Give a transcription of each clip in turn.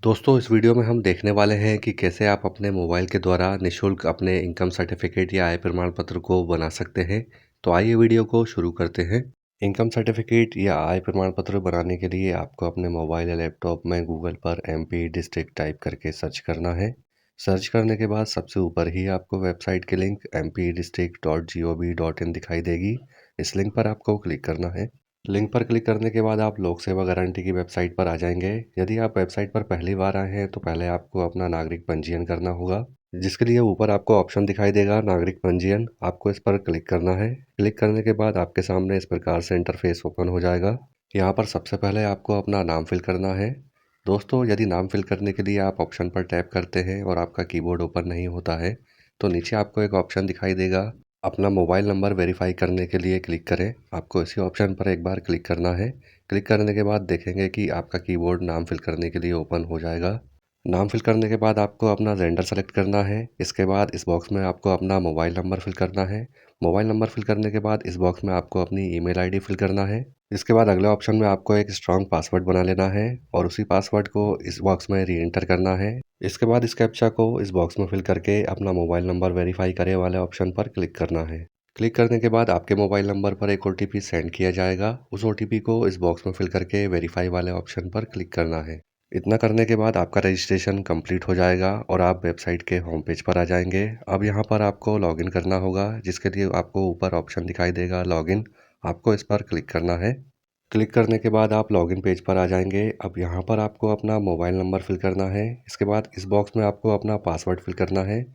दोस्तों इस वीडियो में हम देखने वाले हैं कि कैसे आप अपने मोबाइल के द्वारा निशुल्क अपने इनकम सर्टिफिकेट या आय प्रमाण पत्र को बना सकते हैं। तो आइए वीडियो को शुरू करते हैं। इनकम सर्टिफिकेट या आय प्रमाण पत्र बनाने के लिए आपको अपने मोबाइल या लैपटॉप में गूगल पर एमपी डिस्ट्रिक्ट टाइप करके सर्च करना है। सर्च करने के बाद सबसे ऊपर ही आपको वेबसाइट की लिंक mpdistrict.gov.in दिखाई देगी। इस लिंक पर आपको क्लिक करना है। लिंक पर क्लिक करने के बाद आप लोक सेवा गारंटी की वेबसाइट पर आ जाएंगे। यदि आप वेबसाइट पर पहली बार आए हैं तो पहले आपको अपना नागरिक पंजीयन करना होगा, जिसके लिए ऊपर आपको ऑप्शन दिखाई देगा नागरिक पंजीयन। आपको इस पर क्लिक करना है। क्लिक करने के बाद आपके सामने इस प्रकार से इंटरफेस ओपन हो जाएगा। यहाँ पर सबसे पहले आपको अपना नाम फिल करना है। दोस्तों यदि नाम फिल करने के लिए आप ऑप्शन पर टैप करते हैं और आपका कीबोर्ड ओपन नहीं होता है तो नीचे आपको एक ऑप्शन दिखाई देगा अपना मोबाइल नंबर वेरीफाई करने के लिए क्लिक करें। आपको इसी ऑप्शन पर एक बार क्लिक करना है। क्लिक करने के बाद देखेंगे कि आपका कीबोर्ड नाम फिल करने के लिए ओपन हो जाएगा। नाम फिल करने के बाद आपको अपना जेंडर सेलेक्ट करना है। इसके बाद इस बॉक्स में आपको अपना मोबाइल नंबर फिल करना है। मोबाइल नंबर फिल करने के बाद इस बॉक्स में आपको अपनी ईमेल आईडी फिल करना है। इसके बाद अगले ऑप्शन में आपको एक स्ट्रॉन्ग पासवर्ड बना लेना है और उसी पासवर्ड को इस बॉक्स में री एंटर करना है। इसके बाद इस कैप्चा को इस बॉक्स में फिल करके अपना मोबाइल नंबर वेरीफाई करे वाले ऑप्शन पर क्लिक करना है। क्लिक करने के बाद आपके मोबाइल नंबर पर एक ओटीपी सेंड किया जाएगा। उस ओटीपी को इस बॉक्स में फिल करके वेरीफाई वाले ऑप्शन पर क्लिक करना है। इतना करने के बाद आपका रजिस्ट्रेशन कंप्लीट हो जाएगा और आप वेबसाइट के होम पेज पर आ जाएंगे। अब यहाँ पर आपको लॉगिन करना होगा, जिसके लिए आपको ऊपर ऑप्शन दिखाई देगा लॉगिन। आपको इस पर क्लिक करना है। क्लिक करने के बाद आप लॉगिन पेज पर आ जाएंगे। अब यहाँ पर आपको अपना मोबाइल नंबर फिल करना है। इसके बाद इस बॉक्स में आपको अपना पासवर्ड फिल करना है।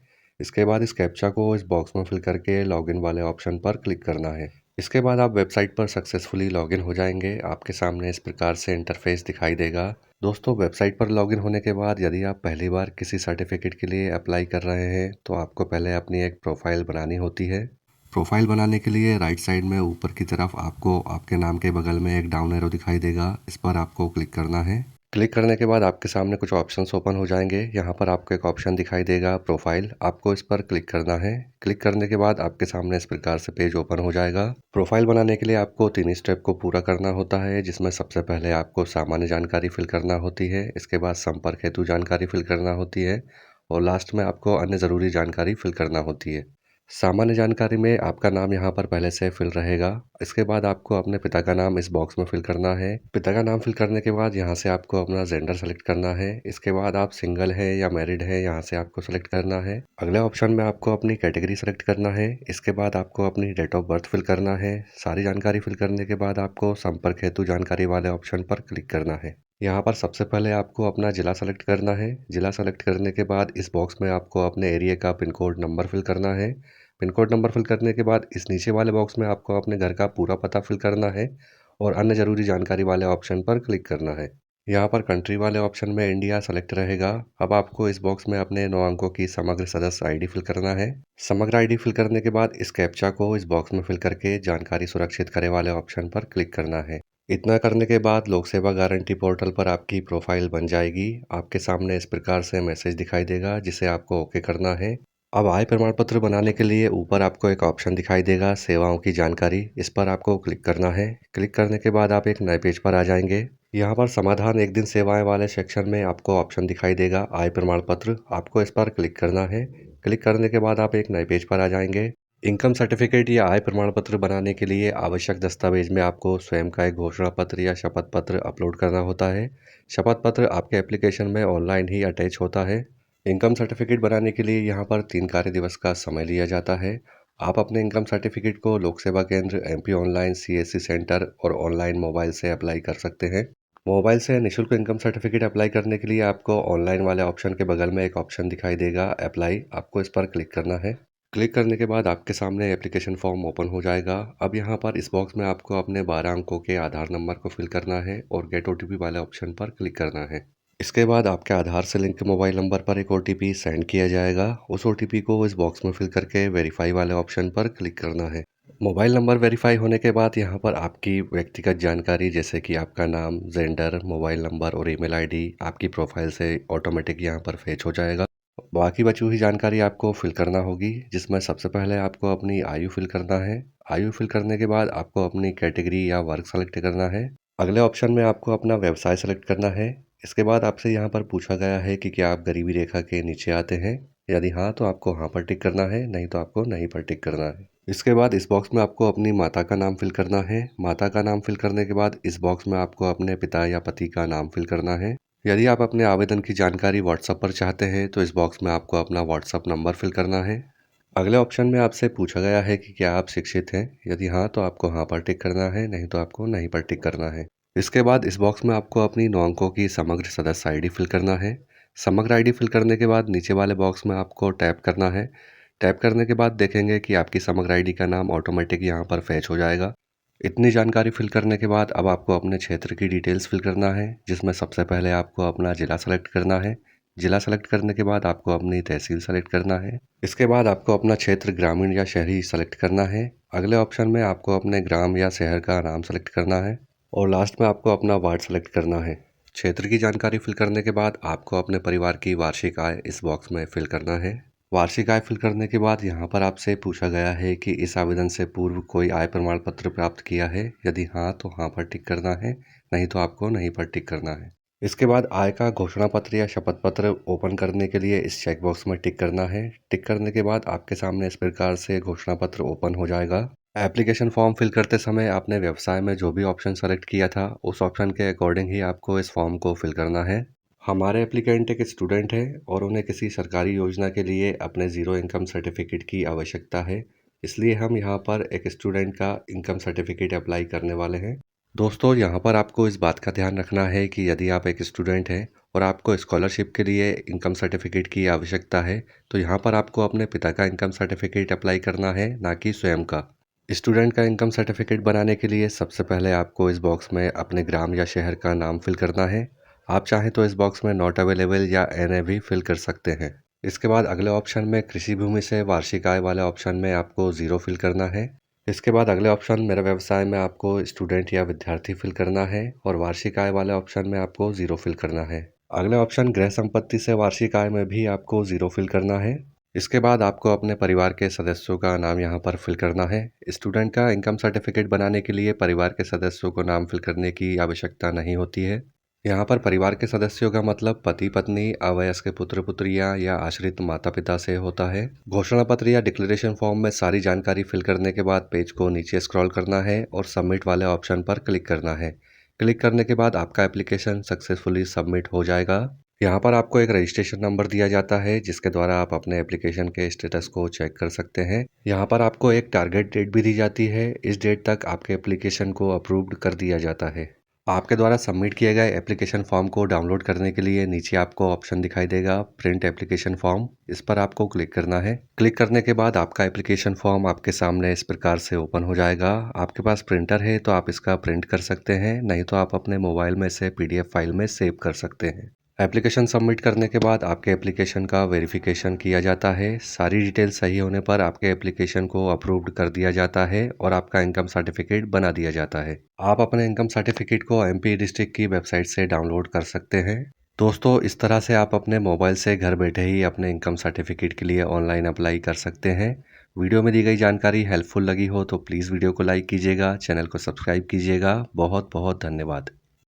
इसके बाद इस कैप्चा को इस बॉक्स में फिल करके लॉगिन वाले ऑप्शन पर क्लिक करना है। इसके बाद आप वेबसाइट पर सक्सेसफुली लॉगिन हो जाएंगे। आपके सामने इस प्रकार से इंटरफेस दिखाई देगा। दोस्तों वेबसाइट पर लॉगिन होने के बाद यदि आप पहली बार किसी सर्टिफिकेट के लिए अप्लाई कर रहे हैं तो आपको पहले अपनी एक प्रोफाइल बनानी होती है। प्रोफाइल बनाने के लिए राइट साइड में ऊपर की तरफ आपको आपके नाम के बगल में एक डाउन एरो दिखाई देगा। इस पर आपको क्लिक करना है। क्लिक करने के बाद आपके सामने कुछ ऑप्शंस ओपन हो जाएंगे। यहाँ पर आपको एक ऑप्शन दिखाई देगा प्रोफाइल। आपको इस पर क्लिक करना है। क्लिक करने के बाद आपके सामने इस प्रकार से पेज ओपन हो जाएगा। प्रोफाइल बनाने के लिए आपको 3 स्टेप को पूरा करना होता है, जिसमें सबसे पहले आपको सामान्य जानकारी फिल करना होती है। इसके बाद संपर्क हेतु जानकारी फिल करना होती है और लास्ट में आपको अन्य ज़रूरी जानकारी फिल करना होती है। सामान्य जानकारी में आपका नाम यहाँ पर पहले से फिल रहेगा। इसके बाद आपको अपने पिता का नाम इस बॉक्स में फिल करना है। पिता का नाम फिल करने के बाद यहाँ से आपको अपना जेंडर सेलेक्ट करना है। इसके बाद आप सिंगल है या मैरिड है यहाँ से आपको सेलेक्ट करना है। अगले ऑप्शन में आपको अपनी कैटेगरी सेलेक्ट करना है। इसके बाद आपको अपनी डेट ऑफ बर्थ फिल करना है। सारी जानकारी फिल करने के बाद आपको संपर्क हेतु जानकारी वाले ऑप्शन पर क्लिक करना है। यहाँ पर सबसे पहले आपको अपना जिला सेलेक्ट करना है। जिला सेलेक्ट करने के बाद इस बॉक्स में आपको अपने एरिया का पिन कोड नंबर फिल करना है। पिन कोड नंबर फिल करने के बाद इस नीचे वाले बॉक्स में आपको अपने घर का पूरा पता फिल करना है और अन्य ज़रूरी जानकारी वाले ऑप्शन पर क्लिक करना है। यहाँ पर कंट्री वाले ऑप्शन में इंडिया सेलेक्ट रहेगा। अब आपको इस बॉक्स में अपने 9 अंकों की समग्र सदस्य आईडी फिल करना है। समग्र आईडी फिल करने के बाद इस कैप्चा को इस बॉक्स में फिल करके जानकारी सुरक्षित करे वाले ऑप्शन पर क्लिक करना है। इतना करने के बाद लोक सेवा गारंटी पोर्टल पर आपकी प्रोफाइल बन जाएगी। आपके सामने इस प्रकार से मैसेज दिखाई देगा, जिसे आपको ओके करना है। अब आय प्रमाण पत्र बनाने के लिए ऊपर आपको एक ऑप्शन दिखाई देगा सेवाओं की जानकारी। इस पर आपको क्लिक करना है। क्लिक करने के बाद आप एक नए पेज पर आ जाएंगे। यहाँ पर समाधान एक दिन सेवाएं वाले सेक्शन में आपको ऑप्शन दिखाई देगा आय प्रमाण पत्र। आपको इस पर क्लिक करना है। क्लिक करने के बाद आप एक नए पेज पर आ जाएंगे। इनकम सर्टिफिकेट या आय प्रमाण पत्र बनाने के लिए आवश्यक दस्तावेज में आपको स्वयं का एक घोषणा पत्र या शपथ पत्र अपलोड करना होता है। शपथ पत्र आपके एप्लीकेशन में ऑनलाइन ही अटैच होता है। इनकम सर्टिफिकेट बनाने के लिए यहाँ पर 3 कार्य दिवस का समय लिया जाता है। आप अपने इनकम सर्टिफिकेट को लोक सेवा केंद्र, एमपी ऑनलाइन, सीएससी सेंटर और ऑनलाइन मोबाइल से अप्लाई कर सकते हैं। मोबाइल से निःशुल्क इनकम सर्टिफिकेट अप्लाई करने के लिए आपको ऑनलाइन वाले ऑप्शन के बगल में एक ऑप्शन दिखाई देगा अप्लाई। आपको इस पर क्लिक करना है। क्लिक करने के बाद आपके सामने एप्लीकेशन फॉर्म ओपन हो जाएगा। अब यहाँ पर इस बॉक्स में आपको अपने 12 अंकों के आधार नंबर को फिल करना है और गेट ओटीपी वाले ऑप्शन पर क्लिक करना है। इसके बाद आपके आधार से लिंक मोबाइल नंबर पर एक ओटीपी सेंड किया जाएगा। उस ओटीपी को इस बॉक्स में फिल करके वेरीफाई वाले ऑप्शन पर क्लिक करना है। मोबाइल नंबर वेरीफाई होने के बाद यहाँ पर आपकी व्यक्तिगत जानकारी जैसे कि आपका नाम, जेंडर, मोबाइल नंबर और ईमेल आईडी आपकी प्रोफाइल से ऑटोमेटिक यहाँ पर फेच हो जाएगा। बाकी बची हुई जानकारी आपको फिल करना होगी, जिसमें सबसे पहले आपको अपनी आयु फिल करना है। आयु फिल करने के बाद आपको अपनी कैटेगरी या वर्ग सेलेक्ट करना है। अगले ऑप्शन में आपको अपना व्यवसाय सेलेक्ट करना है। इसके बाद आपसे यहाँ पर पूछा गया है कि क्या आप गरीबी रेखा के नीचे आते हैं। यदि हाँ तो आपको हाँ पर टिक करना है, नहीं तो आपको नहीं पर टिक करना है। इसके बाद इस बॉक्स में आपको अपनी माता का नाम फिल करना है। माता का नाम फिल करने के बाद इस बॉक्स में आपको अपने पिता या पति का नाम फिल करना है। यदि आप अपने आवेदन की जानकारी व्हाट्सएप पर चाहते हैं तो इस बॉक्स में आपको अपना व्हाट्सएप नंबर फिल करना है। अगले ऑप्शन में आपसे पूछा गया है कि क्या आप शिक्षित हैं। यदि हाँ तो आपको हाँ पर टिक करना है, नहीं तो आपको नहीं पर टिक करना है। इसके बाद इस बॉक्स में आपको अपनी 9 अंकों की समग्र सदस्य आईडी फिल करना है। समग्र आईडी फिल करने के बाद नीचे वाले बॉक्स में आपको टैप करना है। टैप करने के बाद देखेंगे कि आपकी समग्र आईडी का नाम ऑटोमेटिक यहाँ पर फैच हो जाएगा। इतनी जानकारी फिल करने के बाद अब आपको अपने क्षेत्र की डिटेल्स फिल करना है, जिसमें सबसे पहले आपको अपना ज़िला सेलेक्ट करना है। ज़िला सेलेक्ट करने के बाद आपको अपनी तहसील सेलेक्ट करना है। इसके बाद आपको अपना क्षेत्र ग्रामीण या शहरी सेलेक्ट करना है। अगले ऑप्शन में आपको अपने ग्राम या शहर का नाम सेलेक्ट करना है और लास्ट में आपको अपना वार्ड सेलेक्ट करना है। क्षेत्र की जानकारी फिल करने के बाद आपको अपने परिवार की वार्षिक आय इस बॉक्स में फिल करना है। वार्षिक आय फिल करने के बाद यहाँ पर आपसे पूछा गया है कि इस आवेदन से पूर्व कोई आय प्रमाण पत्र प्राप्त किया है। यदि हाँ तो हाँ पर टिक करना है, नहीं तो आपको नहीं पर टिक करना है। इसके बाद आय का घोषणा पत्र या शपथ पत्र ओपन करने के लिए इस चेक बॉक्स में टिक करना है। टिक करने के बाद आपके सामने इस प्रकार से घोषणा पत्र ओपन हो जाएगा। एप्लीकेशन फॉर्म फिल करते समय आपने व्यवसाय में जो भी ऑप्शन सेलेक्ट किया था उस ऑप्शन के अकॉर्डिंग ही आपको इस फॉर्म को फिल करना है। हमारे एप्लीकेंट एक स्टूडेंट है और उन्हें किसी सरकारी योजना के लिए अपने ज़ीरो इनकम सर्टिफिकेट की आवश्यकता है, इसलिए हम यहाँ पर एक स्टूडेंट का इनकम सर्टिफिकेट अप्लाई करने वाले हैं। दोस्तों, यहाँ पर आपको इस बात का ध्यान रखना है कि यदि आप एक स्टूडेंट हैं और आपको स्कॉलरशिप के लिए इनकम सर्टिफिकेट की आवश्यकता है तो यहाँ पर आपको अपने पिता का इनकम सर्टिफिकेट अप्लाई करना है, ना कि स्वयं का। स्टूडेंट का इनकम सर्टिफिकेट बनाने के लिए सबसे पहले आपको इस बॉक्स में अपने ग्राम या शहर का नाम फिल करना है। आप चाहें तो इस बॉक्स में नॉट अवेलेबल या एनए भी फिल कर सकते हैं। इसके बाद अगले ऑप्शन में कृषि भूमि से वार्षिक आय वाले ऑप्शन में आपको ज़ीरो फिल करना है। इसके बाद अगले ऑप्शन मेरा व्यवसाय में आपको स्टूडेंट या विद्यार्थी फिल करना है और वार्षिक आय वाले ऑप्शन में आपको ज़ीरो फिल करना है। अगले ऑप्शन गृह संपत्ति से वार्षिक आय में भी आपको ज़ीरो फिल करना है। इसके बाद आपको अपने परिवार के सदस्यों का नाम यहाँ पर फिल करना है। स्टूडेंट का इनकम सर्टिफिकेट बनाने के लिए परिवार के सदस्यों को नाम फिल करने की आवश्यकता नहीं होती है। यहाँ पर परिवार के सदस्यों का मतलब पति पत्नी, अवयस्क पुत्र पुत्रियाँ या आश्रित माता पिता से होता है। घोषणा पत्र या डिक्लेरेशन फॉर्म में सारी जानकारी फिल करने के बाद पेज को नीचे स्क्रॉल करना है और सबमिट वाले ऑप्शन पर क्लिक करना है। क्लिक करने के बाद आपका एप्लीकेशन सक्सेसफुली सबमिट हो जाएगा। यहाँ पर आपको एक रजिस्ट्रेशन नंबर दिया जाता है जिसके द्वारा आप अपने एप्लीकेशन के स्टेटस को चेक कर सकते हैं। यहाँ पर आपको एक टारगेट डेट भी दी जाती है। इस डेट तक आपके एप्लीकेशन को अप्रूव्ड कर दिया जाता है। आपके द्वारा सबमिट किए गए एप्लीकेशन फॉर्म को डाउनलोड करने के लिए नीचे आपको ऑप्शन दिखाई देगा प्रिंट एप्लीकेशन फॉर्म। इस पर आपको क्लिक करना है। क्लिक करने के बाद आपका एप्लीकेशन फॉर्म आपके सामने इस प्रकार से ओपन हो जाएगा। आपके पास प्रिंटर है तो आप इसका प्रिंट कर सकते हैं, नहीं तो आप अपने मोबाइल में से पीडीएफ फाइल में सेव कर सकते हैं। एप्लीकेशन सबमिट करने के बाद आपके एप्लीकेशन का वेरिफिकेशन किया जाता है। सारी डिटेल सही होने पर आपके एप्लीकेशन को अप्रूव्ड कर दिया जाता है और आपका इनकम सर्टिफिकेट बना दिया जाता है। आप अपने इनकम सर्टिफिकेट को एमपी डिस्ट्रिक्ट की वेबसाइट से डाउनलोड कर सकते हैं। दोस्तों, इस तरह से आप अपने मोबाइल से घर बैठे ही अपने इनकम सर्टिफिकेट के लिए ऑनलाइन अप्लाई कर सकते हैं। वीडियो में दी गई जानकारी हेल्पफुल लगी हो तो प्लीज़ वीडियो को लाइक कीजिएगा, चैनल को सब्सक्राइब कीजिएगा। बहुत बहुत धन्यवाद।